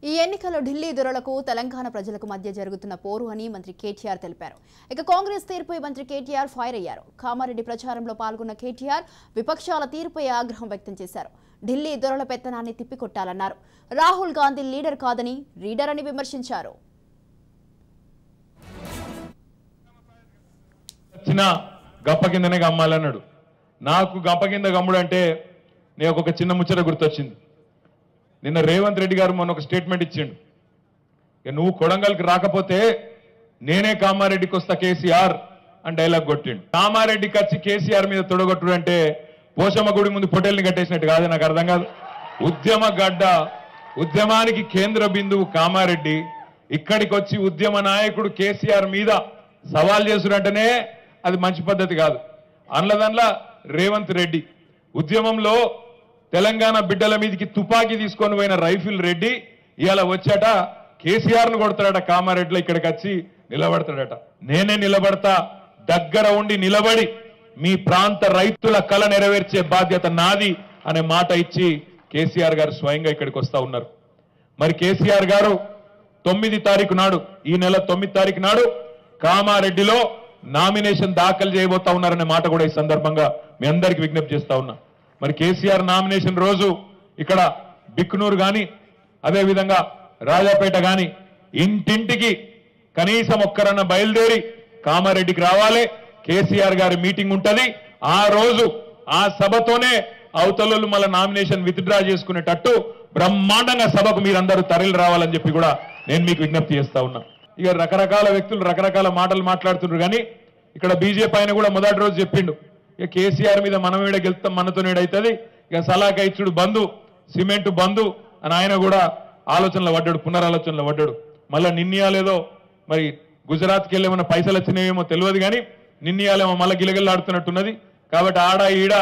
ఈ ఎన్నికల్లో ఢిల్లీ దొరలకు తెలంగాణ ప్రజలకు మధ్య జరుగుతున్న పోరు అని మంత్రి కేటీఆర్ తెలిపారు. ఇక కాంగ్రెస్ తీర్పుపై మంత్రి కేటీఆర్ ఫైర్ అయ్యారు. కామారెడ్డి ప్రచారంలో పాల్గొన్న కేటీఆర్ విపక్షాల తీర్పుపై ఆగ్రహం వ్యక్తం చేశారు. ఢిల్లీ దొరల పెత్తనాన్ని తిప్పికొట్టాలన్నారు. రాహుల్ గాంధీ లీడర్ కాదని రీడర్ అని విమర్శించారు. గప్పకిందనే గమ్మాలన్నాడు. నాకు గప్పకింద గమ్ముడు అంటే నేను ఒక చిన్న ముచ్చట గుర్తొచ్చింది. నిన్న రేవంత్ రెడ్డి గారు మొన్న ఒక స్టేట్మెంట్ ఇచ్చిండు. నువ్వు కొడంగల్కి రాకపోతే నేనే కామారెడ్డికి వస్తా కేసీఆర్ అని డైలాగ్ కొట్టిండు. కామారెడ్డికి వచ్చి కేసీఆర్ మీద తొడగొట్టుడు అంటే పోషమ్మ గుడి ముందు పొటేల్ని కట్టేసినట్టు కాదు. నాకు అర్థం కాదు. ఉద్యమ గడ్డ, ఉద్యమానికి కేంద్ర బిందువు కామారెడ్డి. ఇక్కడికి వచ్చి ఉద్యమ నాయకుడు కేసీఆర్ మీద సవాల్ చేసుడంటేనే అది మంచి పద్ధతి కాదు. అందులో రేవంత్ రెడ్డి ఉద్యమంలో తెలంగాణ బిడ్డల మీదకి తుపాకీ తీసుకొని పోయిన రైఫిల్ రెడ్డి ఇవాళ వచ్చాట కేసీఆర్ను కొడతాడట. కామారెడ్డిలో ఇక్కడికి వచ్చి నిలబడతాడట. నేనే నిలబడతా, దగ్గర ఉండి నిలబడి మీ ప్రాంత రైతుల కళ నెరవేర్చే బాధ్యత నాది అనే మాట ఇచ్చి కేసీఆర్ గారు స్వయంగా ఇక్కడికి వస్తా ఉన్నారు. మరి కేసీఆర్ గారు 9 తారీఖు నాడు, ఈ నెల 9 తారీఖు నాడు కామారెడ్డిలో నామినేషన్ దాఖలు చేయబోతా ఉన్నారనే మాట కూడా ఈ సందర్భంగా మీ అందరికీ విజ్ఞప్తి చేస్తా ఉన్నా. మరి కేసీఆర్ నామినేషన్ రోజు ఇక్కడ బిక్నూరు కానీ అదేవిధంగా రాజాపేట కానీ ఇంటింటికి కనీసం ఒక్కరన్న బయలుదేరి కామారెడ్డికి రావాలి. కేసీఆర్ గారి మీటింగ్ ఉంటుంది. ఆ రోజు ఆ సభతోనే అవతలలు మళ్ళీ నామినేషన్ విత్డ్రా చేసుకునేటట్టు బ్రహ్మాండంగా సభకు మీరందరూ తరలి రావాలని చెప్పి కూడా నేను మీకు విజ్ఞప్తి చేస్తా ఉన్నా. ఇక రకరకాల వ్యక్తులు రకరకాల మాటలు మాట్లాడుతున్నారు. కానీ ఇక్కడ బీజేపీ ఆయన కూడా మొదటి రోజు చెప్పిండు, ఇక కేసీఆర్ మీద మనం ఏడ గెలుస్తాం, మనతో నేడవుతుంది, ఇక సలాకా ఇచ్చుడు బంధు, సిమెంట్ బంధు అని ఆయన కూడా ఆలోచనలో పడ్డాడు, పునరాలోచనలో పడ్డాడు. మళ్ళీ నిన్నయాలేదో మరి గుజరాత్కి వెళ్ళి ఏమైనా పైసలు వచ్చినాయేమో తెలియదు, కానీ నిన్నయాలేమో మళ్ళీ గిలగిల్లాడుతున్నట్టున్నది. కాబట్టి ఆడ ఈడ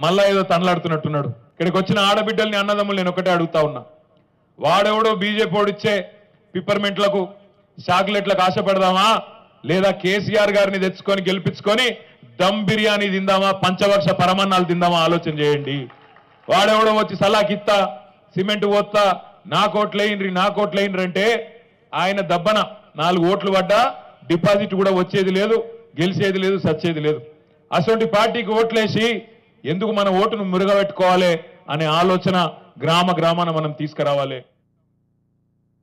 మళ్ళా ఏదో తనలాడుతున్నట్టున్నాడు. ఇక్కడికి వచ్చిన ఆడబిడ్డల్ని అన్నదమ్ములు నేను ఒకటే అడుగుతా ఉన్నా. వాడెవడో బీజేపీ ఓడిచ్చే పిప్పర్మెంట్లకు చాక్లెట్లకు ఆశపడదామా, లేదా కేసీఆర్ గారిని తెచ్చుకొని గెలిపించుకొని దమ్ బిర్యానీ తిందామా, పంచవర్ష పరమాన్నాలు తిందామా ఆలోచన చేయండి. వాడెవడో వచ్చి సలాకిత్తా, సిమెంట్ పోత్తా, నా కోట్లైండ్రి అంటే ఆయన దబ్బన 4 ఓట్లు పడ్డా డిపాజిట్ కూడా వచ్చేది లేదు, గెలిచేది లేదు, సచ్చేది లేదు. అటువంటి పార్టీకి ఓట్లేసి ఎందుకు మన ఓటును మురుగబెట్టుకోవాలి అనే ఆలోచన గ్రామాన మనం తీసుకురావాలి.